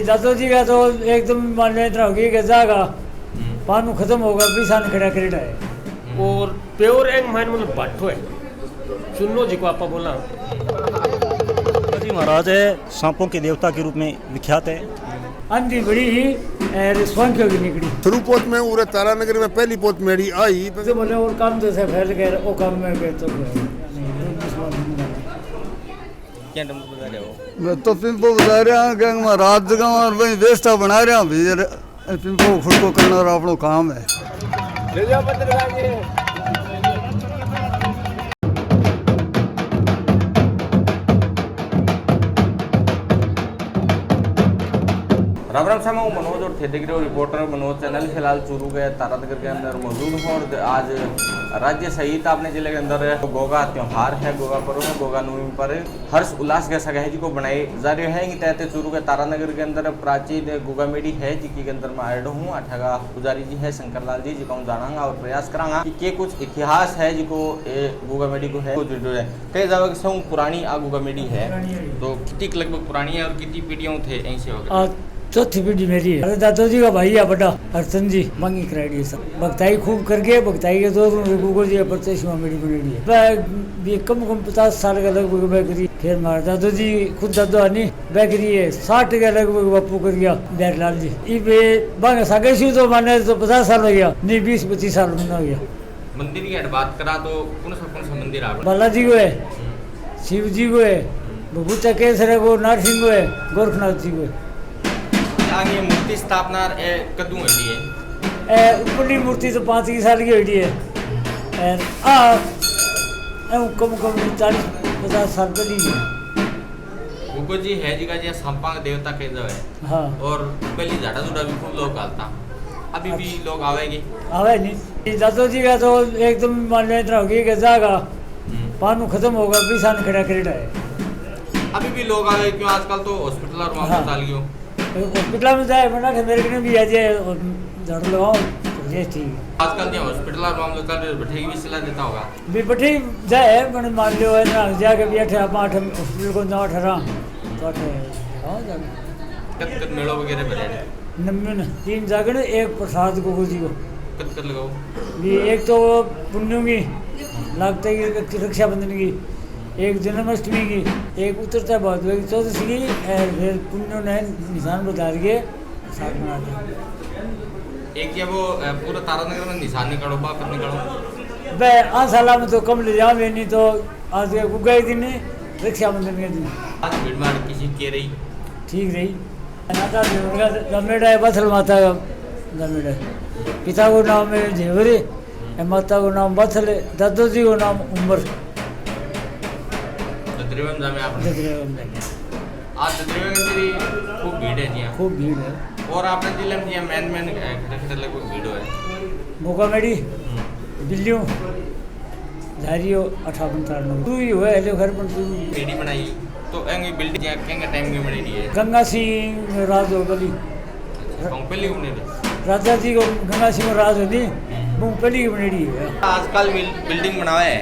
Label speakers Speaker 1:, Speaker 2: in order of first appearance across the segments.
Speaker 1: दादो जी का तो एकदम मान लें इतना होगी कि जागा पानी खत्म होगा पिसान खड़ा करेड़ा है
Speaker 2: और प्योर एंग मान मतलब बाठो है सुनो जी को आपा बोला
Speaker 3: जी महाराज है सांपों के देवता के रूप में विख्यात है।
Speaker 1: आंधी बड़ी ही स्वांख्यों की निकली
Speaker 4: शुरू पोत में उरे तारानगर में पहली पोत मेरी आई
Speaker 1: तो बोले और काम तो से फैल गए वो काम में गए तो
Speaker 2: क्या नंबर बता रहे हो?
Speaker 5: मैं तो पिंपो बता रहा हूँ कि महाराज जगह और वही वेस्टा बना रहा हूँ भी पिंपो खुद को करना और अपना काम है।
Speaker 2: ले जाओ पत्रकार जी। राम राम सामा मनोज और थे देख रहे हो रिपोर्टर मनोज चैनल फिलहाल चूरू के तारानगर के अंदर मौजूद हूँ और आज राज्य सहित अपने जिले के अंदर गोगा त्यौहार है, गोगा पर्व है, गोगा नवमी पर हर्ष उल्लास के सगाई जी को बनाए जा रहे हैं कि तहत चूरू के तारानगर के अंदर प्राचीन गोगा मेडी है जी के अंदर मैं आयड हूँ। अठागा पुजारी जी है शंकर लाल जी को जानांगा और प्रयास करांगा कि कुछ इतिहास है जी को गोगा मेडी को है कई जगह से पुरानी आ गोगा मेडी है तो कितनी लगभग पुरानी है और कितनी पीढ़ियों थे ऐसे हो
Speaker 1: चौथी पीढ़ी मेरी है। अरे दादो जी का भाई है बड़ा अर्चन जी मांगी कराई है सब भक्ताई खूब करके भक्ताई के दो गूगल जी परचेस मेरी बनेड़ी है कम 50 साल का लगभग बैकरी फिर मार दादो जी खुद दादो आनी बैकरी है 60 का लगभग बापू कर गया बैरलाल जी ये बांग सागे सी तो माने तो 50 साल हो गया नहीं 20-25 साल में हो गया।
Speaker 2: मंदिर की बात करा तो कौन सा मंदिर है?
Speaker 1: बालाजी को है, शिव जी को है, भभूता केसर को, नारसिंह को है, गोरखनाथ जी को है।
Speaker 2: ये मूर्ति स्थापना कदू हुई है?
Speaker 1: ऊपरली मूर्ति तो 5 साल की हुई है कम 40-50 साल पहली है।
Speaker 2: गोगो जी है जी का जी सांपा का देवता कहते है।
Speaker 1: हाँ।
Speaker 2: और पहली झाड़ा झूड़ा भी खूब लोग गालता अभी भी लोग आवेगी
Speaker 1: आवे नहीं दादो जी का तो एकदम मान लें इतना होगी कि जागा पानी खत्म होगा पिसान खड़ा करेड़ा है
Speaker 2: अभी भी लोग आवे क्यों आजकल तो हॉस्पिटल और वहाँ
Speaker 1: हाँ।
Speaker 2: डालियो
Speaker 1: हॉस्पिटल में जाए बना मेरे को भी आ जाए झाड़ू लगाओ ये ठीक है।
Speaker 2: आजकल जो हॉस्पिटल और मामले चल रहे बैठे भी सलाह देता होगा
Speaker 1: भी बैठे जाए मैंने मान लियो है ना जाके भी 8 हॉस्पिटल को 9-18 तो 8
Speaker 2: कद मेड़ो वगैरह बने
Speaker 1: नम्बन 3 जागरण एक प्रसाद गोगो जी को
Speaker 2: कद लगाओ
Speaker 1: भी एक तो पुण्यों की लागते की रक्षाबंधन की एक जन्माष्टमी की एक उतरता भादवे की चौदशी की और फिर पुण्यों ने निशान बता के साथ मनाते
Speaker 2: एक ये वो पूरा तारानगर में निशान निकालो बाप निकालो
Speaker 1: भाई आज साल में तो कम ले जाओ नहीं तो आज के गुगाई दिन रक्षाबंधन के दिन
Speaker 2: आज भीड़ भाड़ किसी के रही
Speaker 1: ठीक रही। माता जमेड़ा है बथल माता का जमेड़ा पिता को नाम है झेवरे माता को नाम बथल है दादो जी को नाम उमर
Speaker 2: आज खूब भीड़ है जी
Speaker 1: खूब भीड़ है
Speaker 2: और आपने जिले में मैन खड़े लगभग भीड़ है
Speaker 1: गोगा मेडी बिल्लियों झारियो 58 तू ही हुआ है घर पर तू
Speaker 2: मेडी बनाई तो एंगे बिल्डिंग क्या टाइम की बनी है
Speaker 1: गंगा सिंह राज हो गली
Speaker 2: पहले की बनी
Speaker 1: राजा जी को गंगा सिंह राज होती वो पहली की बनेड़ी है।
Speaker 2: आजकल बिल्डिंग बनावे है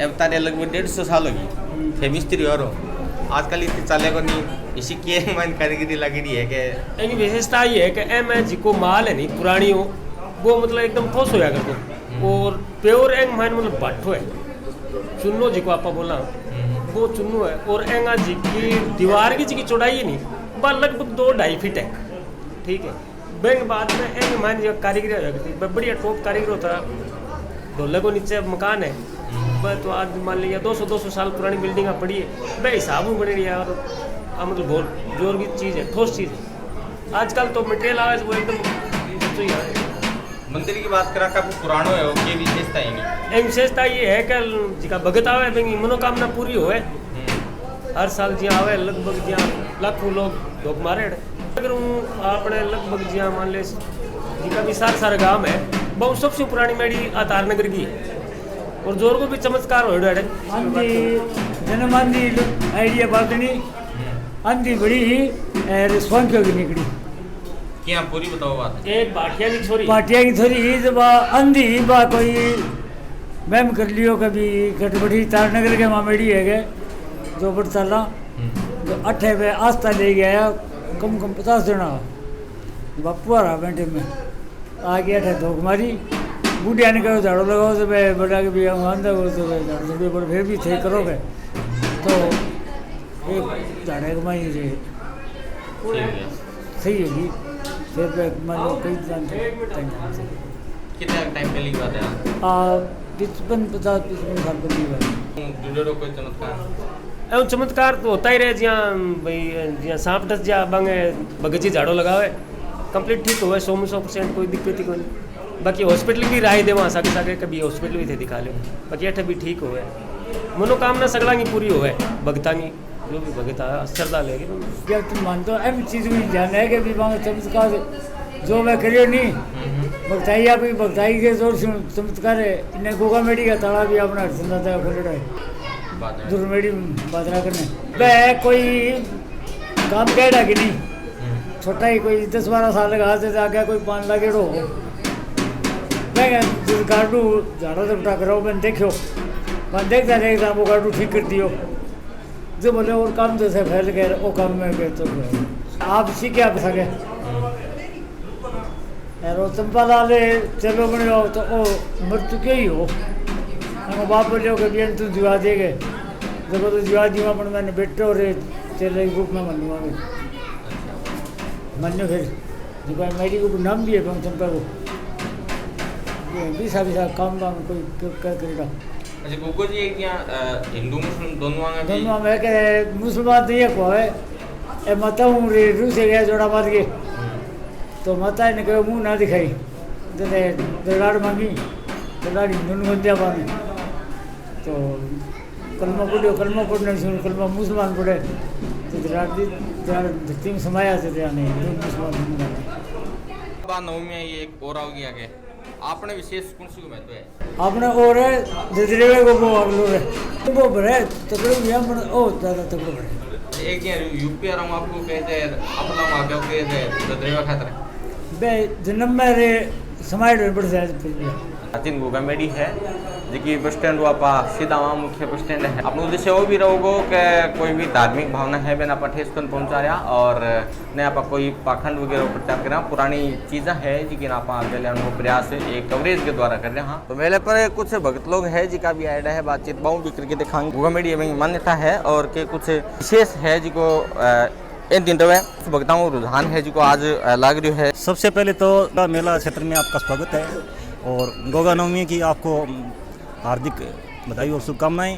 Speaker 2: अब तारे लगभग 150 साल होगी फेमस थी और आजकल इतनी चलेगा नहीं इसी की मन कारीगरी लगी रही है कि एक विशेषता ये है कि एम जी को माल है नहीं पुरानी हो वो मतलब एकदम ठोस हो जाएगा तो और प्योर एंग मान मतलब बाठो है चुन्नो जी को आपा बोला वो चुन्नो है और एंगा जी की दीवार की जी की चौड़ाई है नहीं बस लगभग 2-2.5 फीट है ठीक है। बैंक बाद में एंग मान जी कारीगरी हो जाती बढ़िया टॉप कारीगर होता ढोले को नीचे मकान है तो आज मान लिया 200 साल पुरानी बिल्डिंग पड़ी है भाई हिसाब में बनी है और मतलब बहुत जोर की चीज़ है ठोस चीज़ है। आजकल तो मटेरियल आवे वो एकदम तो ही है। मंदिर की बात करा काफी पुरानो है उसकी विशेषता ही नहीं विशेषता ये है कि जिका भगत आवे भाई मनोकामना पूरी होए हर साल जिया आवे लगभग जिया लाखों लोग धोख मारे अगर आपने लगभग जिया मान ले जिका भी सारा गांव है बहुत सबसे पुरानी मेड़ी तारनगर की है और जोर को भी चमत्कार हो जन्म आंधी आइडिया बातनी आंधी बड़ी ही स्वांख्यों की निकली क्या पूरी बताओ बात
Speaker 1: एक भाटिया की छोरी ही जब आंधी बा कोई मैम कर लियो कभी कटबड़ी तारनगर के मामेड़ी है गए जो बड़ताला जो 8 पे आस्था ले गया कम 50 जना बापू आ रहा बेटे में आ गया था धोख मारी बूढ़िया ने कहो झाड़ू लगाओ तो मैं बड़ा के भी आंदा हो तो झाड़ू थोड़ी पर फिर भी थे करोगे तो एक झाड़े कमाई रहे सही होगी फिर मान लो कई
Speaker 2: कितना टाइम पहले की बात है
Speaker 1: 55 साल पहली बात
Speaker 2: जुड़े कोई चमत्कार
Speaker 6: एवं चमत्कार तो होता ही रहे ज्याँ भाई ज्याँ सांप डस जा बंगे बगीची झाड़ो लगावे कंप्लीट ठीक हुआ 100% कोई दिक्कत ही कोई नहीं। बाकी हॉस्पिटल भी राय दे वहाँ साके साके कभी हॉस्पिटल भी थे दिखा लो बाकी अठे भी ठीक हुए मनोकामना सगड़ा की पूरी हुए भगता की जो भी भगता श्रद्धा लेगी
Speaker 1: क्या तुम मानते हो एम चीज़ में ध्यान है कि भी वहाँ चमत्कार जो मैं करियो नहीं भगताई आप भगताई के जोर से चमत्कार है इन्हें गोगा मेडी का ताला भी अपना हरसंदा खोल रहा है दुर्मेड़ी बादरा करने वह कोई काम कह कि नहीं छोटा ही कोई 10-12 साल का हाथ से आगे कोई 5 लाख हो मैं गाड़ू झाड़ा से उठा कराओ मैंने देखो मैं देखता देखता वो गाड़ू ठीक कर दियो जो बोले और काम जैसे फैल गए वो काम में गए तो आप सीखे आप सके यार चंपा लाले चलो बने हो तो वो मर चुके ही हो हम बाप बोले कि बेन तू जुआ देगे जब तो जुआ दीवा पर मैंने बेटे और चले ग्रुप में मनवा में मान्य फिर जो मेरी को नाम भी है चंपा को भी सारी काम कोई करेगा
Speaker 2: अच्छा गोगो जी एक यहाँ हिंदू मुस्लिम दोनों
Speaker 1: में के मुसलमान तो ये को है ए माता हूँ रू से गया जोड़ा मार के तो माता ने कहा मुँह ना दिखाई जैसे दरगाड़ मांगी दरगाड़ हिंदू ने बंदिया पानी तो कलमा पढ़ने सुन कलमा मुसलमान पढ़े तो धरती में समाया थे हिंदू मुसलमान
Speaker 2: नवमी में ये एक और आओगी आगे आपने विशेष कौन सी महत्व है
Speaker 1: आपने और है जजरेवे को वो अगलो है वो बड़े तकड़े भी हम ओ ज्यादा तकड़े बड़े
Speaker 2: एक यहाँ यूपी आ रहा हूँ आपको कहते हैं अपना आगे कहते हैं जजरेवा खातर
Speaker 1: बे जन्म में रे समाज में बढ़ जाए फिर भी
Speaker 2: प्राचीन गोगा मेडी है जी बस स्टैंड वापा सीधा वहाँ मुख्य बस स्टैंड है अपने उद्देश्य वो भी रहोगो कि कोई भी धार्मिक भावना है बिना आप ठेस कर पहुँचा रहा और न आप कोई पाखंड वगैरह प्रचार कर रहा पुरानी चीज़ें है जिन आप आगे लेने प्रयास एक कवरेज के द्वारा कर रहे हैं तो मेले पर कुछ भक्त लोग है जिनका भी आइडिया है बातचीत बहु भी करके दिखाएंगे गोगा मेडी में मान्यता है और के कुछ विशेष है जिनको इन दिन तो भक्ताओं रुझान है जिनको आज लाग रही है।
Speaker 3: सबसे पहले तो मेला क्षेत्र में आपका स्वागत है और गोगा नवमी की आपको हार्दिक बधाई और शुभकामनाएं।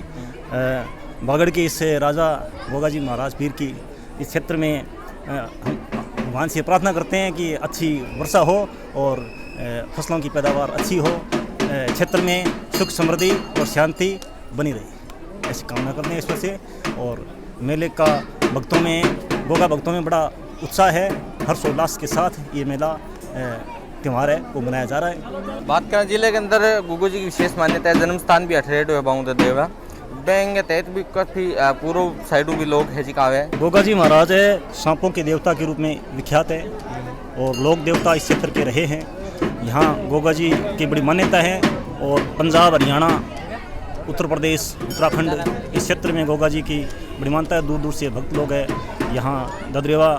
Speaker 3: बागड़ के इस राजा गोगा जी महाराज पीर की इस क्षेत्र में हम भगवान से प्रार्थना करते हैं कि अच्छी वर्षा हो और फसलों की पैदावार अच्छी हो, क्षेत्र में सुख समृद्धि और शांति बनी रहे, ऐसी कामना करते हैं ईश्वर से। और मेले का भक्तों में गोगा भक्तों में बड़ा उत्साह है, हर्षोल्लास के साथ ये मेला त्यौहार है वो मनाया जा रहा है।
Speaker 2: बात करें जिले के अंदर गोगो जी की विशेष मान्यता है, जन्म स्थान भी अठरेट हुए बाउंड देवा बैंक तहत भी काफ़ी पूर्व साइडों भी लोग है जिकावे।
Speaker 3: गोगा जी महाराज है सांपों के देवता के रूप में विख्यात है और लोक देवता इस क्षेत्र के रहे हैं। यहाँ गोगा जी की बड़ी मान्यता है और पंजाब, हरियाणा, उत्तर प्रदेश, उत्तराखंड इस क्षेत्र में गोगा जी की बड़ी मान्यता है। दूर दूर से भक्त लोग हैं। यहाँ ददरेवा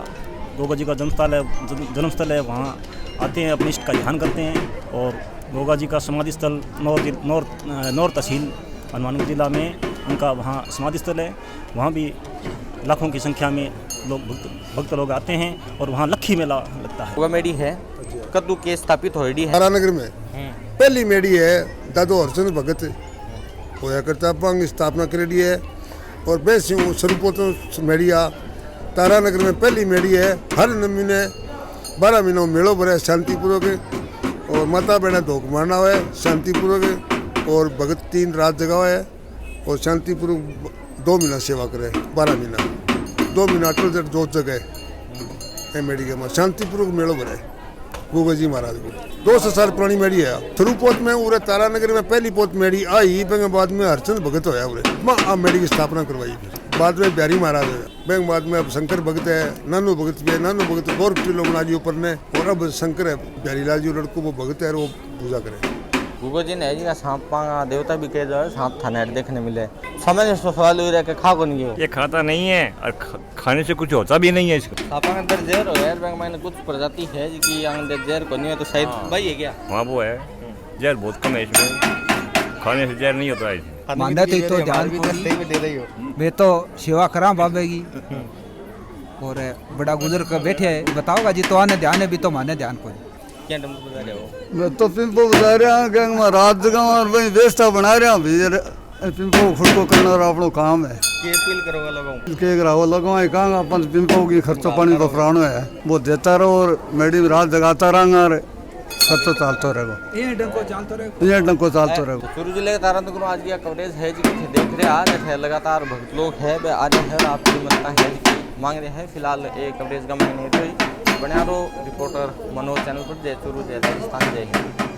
Speaker 3: गोगा जी का जन्मस्थल है, वहाँ आते हैं, अपने इष्ट का ध्यान करते हैं। और गोगा जी का समाधि स्थल नौर तहसील हनुमानगढ़ जिला में उनका वहाँ समाधि स्थल है। वहाँ भी लाखों की संख्या में लोग भक्त लोग आते हैं और वहाँ लक्खी मेला लगता है।
Speaker 2: गोगा मेडी है कद्दू के स्थापित होड़ी है
Speaker 4: तारानगर में पहली मेडी है। दादो हरचंद भगत होया करता पंग स्थापना करेडी है और बेसियों स्वरूपों मेड़िया तारानगर में पहली मेड़ी है। हर महीने 12 महीनों मेड़ो भरे शांतिपूर्वक और माता बहना धोख मारना हुआ है शांतिपूर्वक और भगत 3 रात जगह है और शांतिपूर्वक 2 महीना सेवा करे। 12 महीना 2 महीना अटल जट जोत जगह मेड़ी के शांतिपूर्वक मेड़ो भरे गोगा जी महाराज को 200 साल पुरानी मेड़ी है। थरूपोत में उरे तारानगर में पहली पोत मेड़ी आई, बाद में हरचंद भगत होया उरे अब मेड़ी की स्थापना करवाई। बाद में बिहारी महाराज है, बैंक बाद में अब शंकर भगत है, नानू भगत भी है। नानू भगत गौर किलो बना जी ऊपर ने और अब शंकर है बिहारी लाल जी लड़को वो भगत है और वो पूजा करे।
Speaker 2: गुगो जी ने जी का सांप का देवता भी कह दो सांप थाने देखने मिले समय से सवाल हो रहा है कि खा को नहीं हो
Speaker 7: ये खाता नहीं है और खाने से कुछ होता भी नहीं है इसको।
Speaker 2: सांप के अंदर जहर हो यार बैंक मैंने कुछ प्रजाति है जी कि अंदर जहर को नहीं है तो शायद भाई है क्या?
Speaker 7: हाँ वो है, जहर बहुत कम है इसमें, खाने से जहर नहीं होता है इसमें।
Speaker 8: मानदा तो ध्यान
Speaker 2: दे रही हो
Speaker 8: मैं तो सेवा करा बाबे की और बड़ा गुजर कर बैठे है बताओगा जी तो आने ध्यान है भी तो माने ध्यान को
Speaker 2: क्या डम्बू बजा रहे हो?
Speaker 5: मैं तो पिंपो बता रहा गंग में रात जगह और भाई व्यवस्था बना रहा भी पिंपो खुद को करना और अपनो काम है
Speaker 2: के अपील करोगा लोगों को
Speaker 5: के ग्राहो लगवा कहांगा अपन पिंपो की खर्चो पानी बफरानो है वो देता रहो और मैडी में रात जगाता रहा और खर्चो चलता रहेगा ये डंको चलता रहेगा।
Speaker 2: चूरू जिले के तारा तो आज की कवरेज है जी कि देख रहे आज है लगातार भक्त लोग है आज है आपकी मनता है मांग रहे हैं फिलहाल एक कवरेज का महीने तो बना रहो रिपोर्टर मनोज चैनल पर जय चूरू जय राजस्थान जय हिंद।